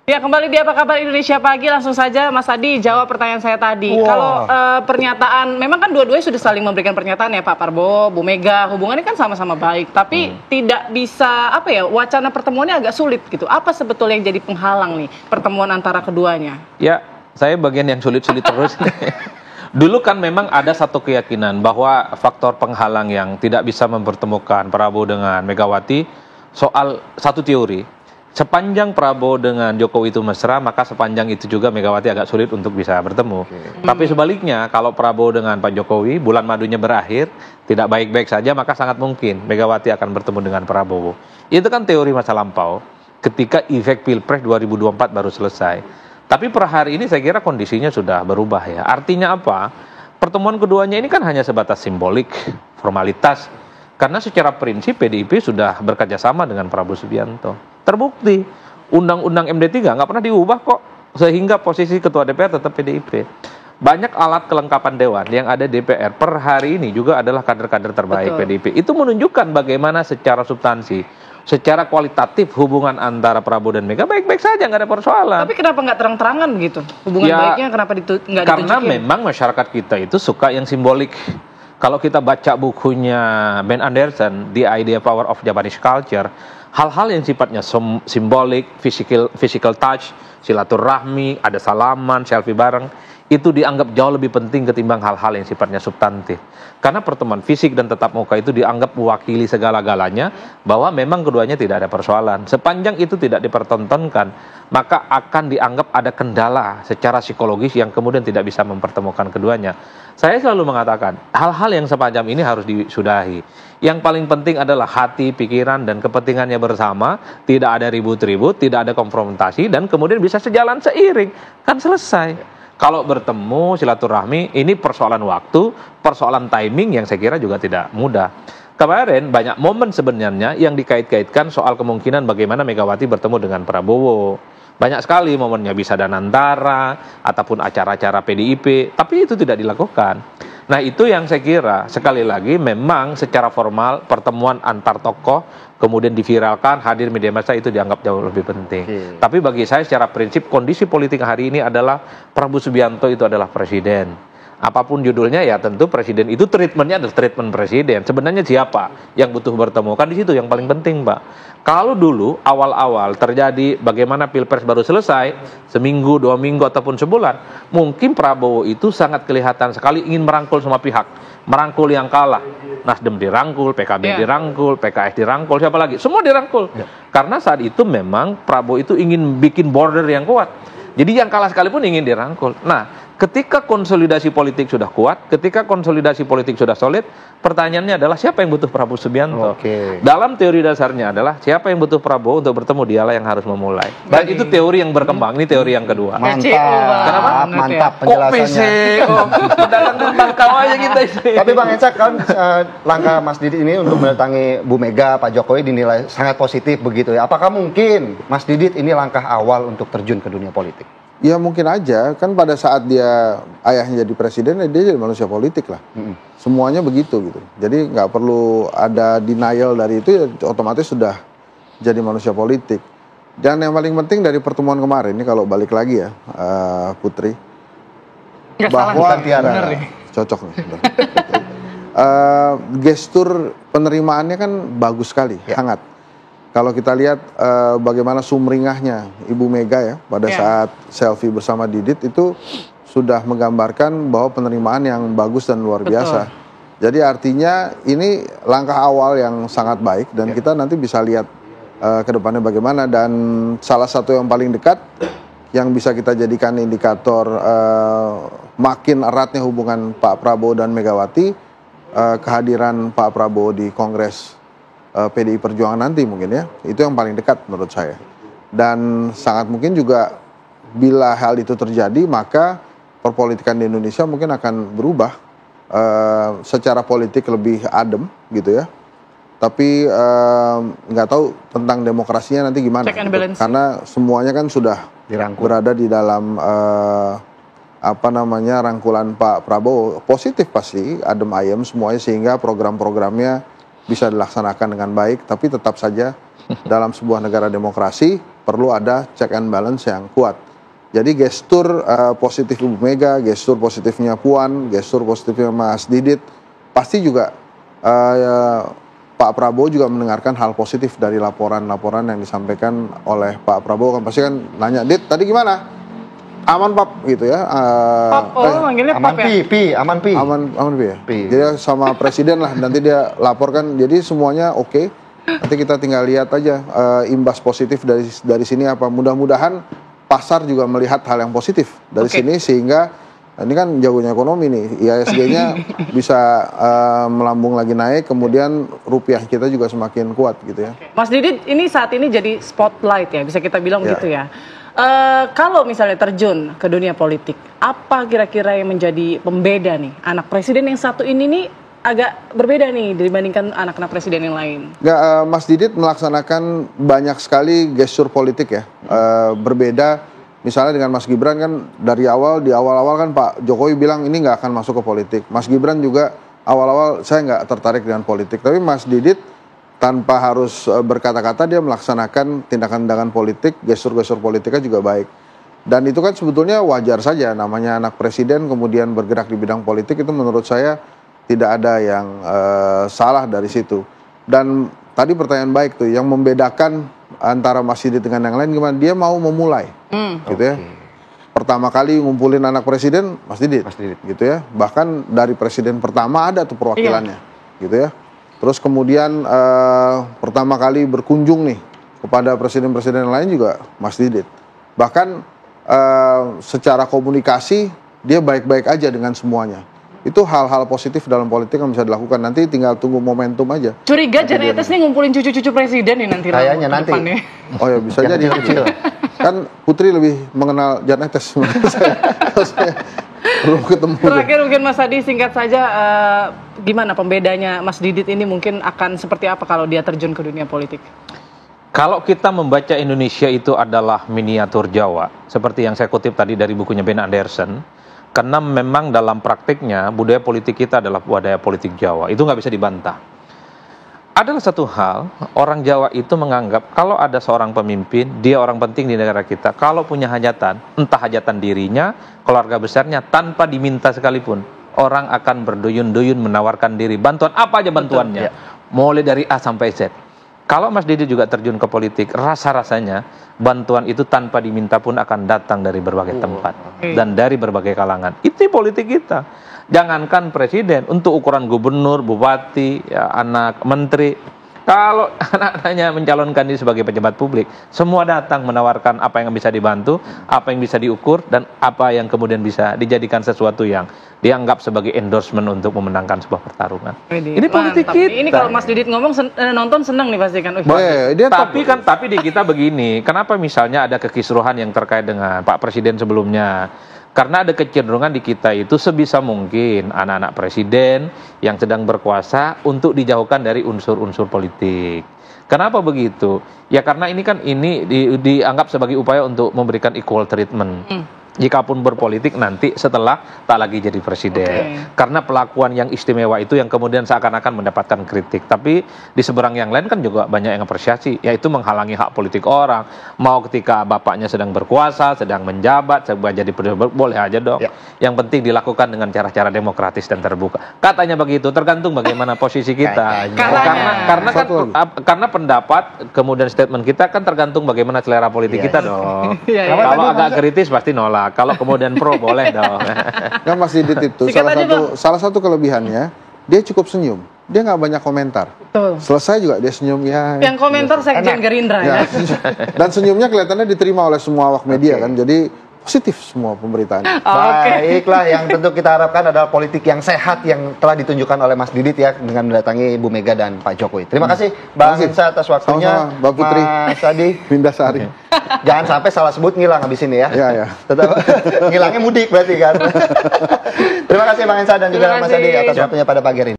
Ya, kembali di Apa Kabar Indonesia Pagi. Langsung saja Mas Adi jawab pertanyaan saya tadi. Kalau pernyataan, memang kan dua-duanya sudah saling memberikan pernyataan ya, Pak Prabowo, Bu Mega, hubungannya kan sama-sama baik. Tapi tidak bisa, wacana pertemuannya agak sulit gitu. Apa sebetulnya yang jadi penghalang nih pertemuan antara keduanya? Ya, saya bagian yang sulit-sulit terus. Dulu kan memang ada satu keyakinan bahwa faktor penghalang yang tidak bisa mempertemukan Prabowo dengan Megawati soal satu teori. Sepanjang Prabowo dengan Jokowi itu mesra, maka sepanjang itu juga Megawati agak sulit untuk bisa bertemu. Tapi sebaliknya, kalau Prabowo dengan Pak Jokowi, bulan madunya berakhir, tidak baik-baik saja, maka sangat mungkin Megawati akan bertemu dengan Prabowo. Itu kan teori masa lampau, ketika efek Pilpres 2024 baru selesai. Tapi per hari ini saya kira kondisinya sudah berubah ya. Artinya apa? Pertemuan keduanya ini kan hanya sebatas simbolik, formalitas. Karena secara prinsip PDIP sudah bekerja sama dengan Prabowo Subianto. Terbukti, Undang-Undang MD3 nggak pernah diubah kok, sehingga posisi Ketua DPR tetap PDIP. Banyak alat kelengkapan Dewan yang ada DPR per hari ini juga adalah kader-kader terbaik PDIP. Itu menunjukkan bagaimana secara substansi, secara kualitatif hubungan antara Prabowo dan Mega baik-baik saja, nggak ada persoalan. Tapi kenapa nggak terang-terangan begitu? Hubungan baiknya kenapa nggak ditunjukin? Karena memang masyarakat kita itu suka yang simbolik. Kalau kita baca bukunya Ben Anderson, The Idea Power of Japanese Culture, hal-hal yang sifatnya simbolik, physical touch, silaturahmi, ada salaman, selfie bareng, itu dianggap jauh lebih penting ketimbang hal-hal yang sifatnya substantif. Karena pertemuan fisik dan tatap muka itu dianggap mewakili segala-galanya, bahwa memang keduanya tidak ada persoalan. Sepanjang itu tidak dipertontonkan, maka akan dianggap ada kendala secara psikologis yang kemudian tidak bisa mempertemukan keduanya. Saya selalu mengatakan, hal-hal yang semacam ini harus disudahi. Yang paling penting adalah hati, pikiran, dan kepentingannya bersama, tidak ada ribut-ribut, tidak ada konfrontasi, dan kemudian bisa sejalan seiring. Kan selesai. Kalau bertemu, silaturahmi, ini persoalan waktu, persoalan timing yang saya kira juga tidak mudah. Kemarin banyak momen sebenarnya yang dikait-kaitkan soal kemungkinan bagaimana Megawati bertemu dengan Prabowo. Banyak sekali momennya, bisa Danantara, ataupun acara-acara PDIP, tapi itu tidak dilakukan. Nah itu yang saya kira, sekali lagi memang secara formal pertemuan antar tokoh, kemudian diviralkan, hadir media massa itu dianggap jauh lebih penting. Tapi bagi saya secara prinsip, kondisi politik hari ini adalah Prabowo Subianto itu adalah presiden. Apapun judulnya ya tentu presiden itu treatmentnya adalah treatment presiden. Sebenarnya siapa yang butuh bertemu? Kan di situ yang paling penting, Pak. Kalau dulu awal-awal terjadi bagaimana Pilpres baru selesai, seminggu, 2 minggu ataupun sebulan, mungkin Prabowo itu sangat kelihatan sekali ingin merangkul semua pihak, merangkul yang kalah. Nasdem dirangkul, PKB dirangkul, PKS dirangkul, siapa lagi? Semua dirangkul. Karena saat itu memang Prabowo itu ingin bikin border yang kuat. Jadi yang kalah sekalipun ingin dirangkul. Nah, ketika konsolidasi politik sudah kuat, ketika konsolidasi politik sudah solid, pertanyaannya adalah siapa yang butuh Prabowo Subianto? Dalam teori dasarnya adalah siapa yang butuh Prabowo untuk bertemu, dialah yang harus memulai. Dan itu teori yang berkembang, ini teori yang kedua. Mantap, mantap penjelasannya. Datang tentang kau aja kita ini. Tapi Bang Ensa kan langkah Mas Didit ini untuk mendatangi Bu Mega, Pak Jokowi dinilai sangat positif begitu ya. Apakah mungkin Mas Didit ini langkah awal untuk terjun ke dunia politik? Ya mungkin aja, kan pada saat dia ayahnya jadi presiden, dia jadi manusia politik lah. Semuanya begitu gitu. Jadi nggak perlu ada denial dari itu, ya otomatis sudah jadi manusia politik. Dan yang paling penting dari pertemuan kemarin, ini kalau balik lagi ya, Putri, bahwa cocok nih. Gestur penerimaannya kan bagus sekali, hangat. Kalau kita lihat bagaimana sumringahnya Ibu Mega ya pada saat selfie bersama Didit itu sudah menggambarkan bahwa penerimaan yang bagus dan luar biasa. Jadi artinya ini langkah awal yang sangat baik dan kita nanti bisa lihat ke depannya bagaimana. Dan salah satu yang paling dekat yang bisa kita jadikan indikator makin eratnya hubungan Pak Prabowo dan Megawati, kehadiran Pak Prabowo di Kongres PDI Perjuangan nanti mungkin ya, itu yang paling dekat menurut saya. Dan sangat mungkin juga bila hal itu terjadi, maka perpolitikan di Indonesia mungkin akan berubah secara politik lebih adem gitu ya. Tapi nggak tahu tentang demokrasinya nanti gimana gitu. Karena semuanya kan sudah berada di dalam rangkulan Pak Prabowo. Positif pasti, adem ayem semuanya, sehingga program-programnya bisa dilaksanakan dengan baik, tapi tetap saja dalam sebuah negara demokrasi perlu ada check and balance yang kuat. Jadi gestur positif Ibu Mega, gestur positifnya Puan, gestur positifnya Mas Didit, pasti juga Pak Prabowo juga mendengarkan hal positif dari laporan-laporan yang disampaikan oleh Pak Prabowo. Kan pasti kan nanya, Dit, tadi gimana? Aman Pap gitu ya. Pap, manggilnya aman Pap ya? aman pi. Aman Pi ya. Pi. Jadi sama presiden lah, nanti dia laporkan. Jadi semuanya oke. Nanti kita tinggal lihat aja imbas positif dari sini apa. Mudah-mudahan pasar juga melihat hal yang positif dari sini, sehingga ini kan jagonya ekonomi nih, IHSG-nya bisa melambung lagi naik, kemudian rupiah kita juga semakin kuat gitu ya. Mas Didit, ini saat ini jadi spotlight ya, bisa kita bilang begitu ya. Kalau misalnya terjun ke dunia politik, apa kira-kira yang menjadi pembeda nih? Anak presiden yang satu ini nih agak berbeda nih dibandingkan anak-anak presiden yang lain. Nggak, Mas Didit melaksanakan banyak sekali gestur politik ya, berbeda. Misalnya dengan Mas Gibran kan di awal-awal kan Pak Jokowi bilang ini nggak akan masuk ke politik. Mas Gibran juga awal-awal saya nggak tertarik dengan politik. Tapi Mas Didit tanpa harus berkata-kata dia melaksanakan tindakan-tindakan politik, gestur-gestur politiknya juga baik. Dan itu kan sebetulnya wajar saja, namanya anak presiden kemudian bergerak di bidang politik, itu menurut saya tidak ada yang salah dari situ. Dan tadi pertanyaan baik tuh, yang membedakan antara Mas Didit dengan yang lain gimana? Dia mau memulai, gitu ya. Pertama kali ngumpulin anak presiden, Mas Didit, gitu ya. Bahkan dari presiden pertama ada tuh perwakilannya, gitu ya. Terus kemudian pertama kali berkunjung nih kepada presiden-presiden lain juga Mas Didit. Bahkan secara komunikasi dia baik-baik aja dengan semuanya. Itu hal-hal positif dalam politik yang bisa dilakukan. Nanti tinggal tunggu momentum aja. Curiga Jan Etes nih ngumpulin cucu-cucu presiden nih nanti. Kayaknya nanti. Depannya. Oh ya bisa jadi kecil. Kan Putri lebih mengenal Jan Etes. saya belum ketemu. Terakhir mungkin Mas Adi singkat saja, gimana pembedanya Mas Didit ini mungkin akan seperti apa kalau dia terjun ke dunia politik? Kalau kita membaca Indonesia itu adalah miniatur Jawa, seperti yang saya kutip tadi dari bukunya Ben Anderson. Karena memang dalam praktiknya budaya politik kita adalah budaya politik Jawa. Itu nggak bisa dibantah. Adalah satu hal, orang Jawa itu menganggap kalau ada seorang pemimpin, dia orang penting di negara kita. Kalau punya hajatan, entah hajatan dirinya, keluarga besarnya, tanpa diminta sekalipun, orang akan berduyun-duyun menawarkan diri. Bantuan apa aja bantuannya. Mulai dari A sampai Z. Kalau Mas Didit juga terjun ke politik, rasa-rasanya bantuan itu tanpa diminta pun akan datang dari berbagai tempat dan dari berbagai kalangan. Itu politik kita. Jangankan presiden, untuk ukuran gubernur, bupati, ya, anak menteri. Kalau anak-anaknya mencalonkan diri sebagai pejabat publik, semua datang menawarkan apa yang bisa dibantu, apa yang bisa diukur, dan apa yang kemudian bisa dijadikan sesuatu yang dianggap sebagai endorsement untuk memenangkan sebuah pertarungan. Ini politik kita. Ini kalau Mas Didit ngomong nonton seneng nih pasti kan. Tapi di kita begini, kenapa misalnya ada kekisruhan yang terkait dengan Pak Presiden sebelumnya? Karena ada kecenderungan di kita itu sebisa mungkin anak-anak presiden yang sedang berkuasa untuk dijauhkan dari unsur-unsur politik. Kenapa begitu? Ya karena ini kan dianggap sebagai upaya untuk memberikan equal treatment. Jikapun berpolitik nanti setelah tak lagi jadi presiden. Karena pelakuan yang istimewa itu yang kemudian seakan-akan mendapatkan kritik. Tapi di seberang yang lain kan juga banyak yang apresiasi, yaitu menghalangi hak politik orang. Mau ketika bapaknya sedang berkuasa, sedang menjabat, sedang jadi presiden, boleh aja dong. Yang penting dilakukan dengan cara-cara demokratis dan terbuka. Katanya begitu, tergantung bagaimana posisi kita. Karena pendapat kemudian statement kita kan tergantung bagaimana selera politik kita dong. Kalau agak kritis pasti nolak. Kalau kemudian pro boleh dong. Kan Mas Didit itu salah satu kelebihannya, dia cukup senyum. Dia nggak banyak komentar. Betul. Selesai juga dia senyum ya. Yang komentar Sekjen Gerindra ya. Dan senyumnya kelihatannya diterima oleh semua awak media kan. Jadi positif semua pemberitaan. Baiklah, yang tentu kita harapkan adalah politik yang sehat yang telah ditunjukkan oleh Mas Didit ya dengan mendatangi Bu Mega dan Pak Jokowi. Terima kasih Bang Hinsa atas waktunya. Sama-sama, Mbak Putri. Mas Adi. Windasari. Jangan sampai salah sebut ngilang habis ini ya. Iya. Tetap ngilangnya mudik berarti kan. Terima kasih Bang Hinsa dan juga Mas Adi atas waktunya pada pagi hari ini.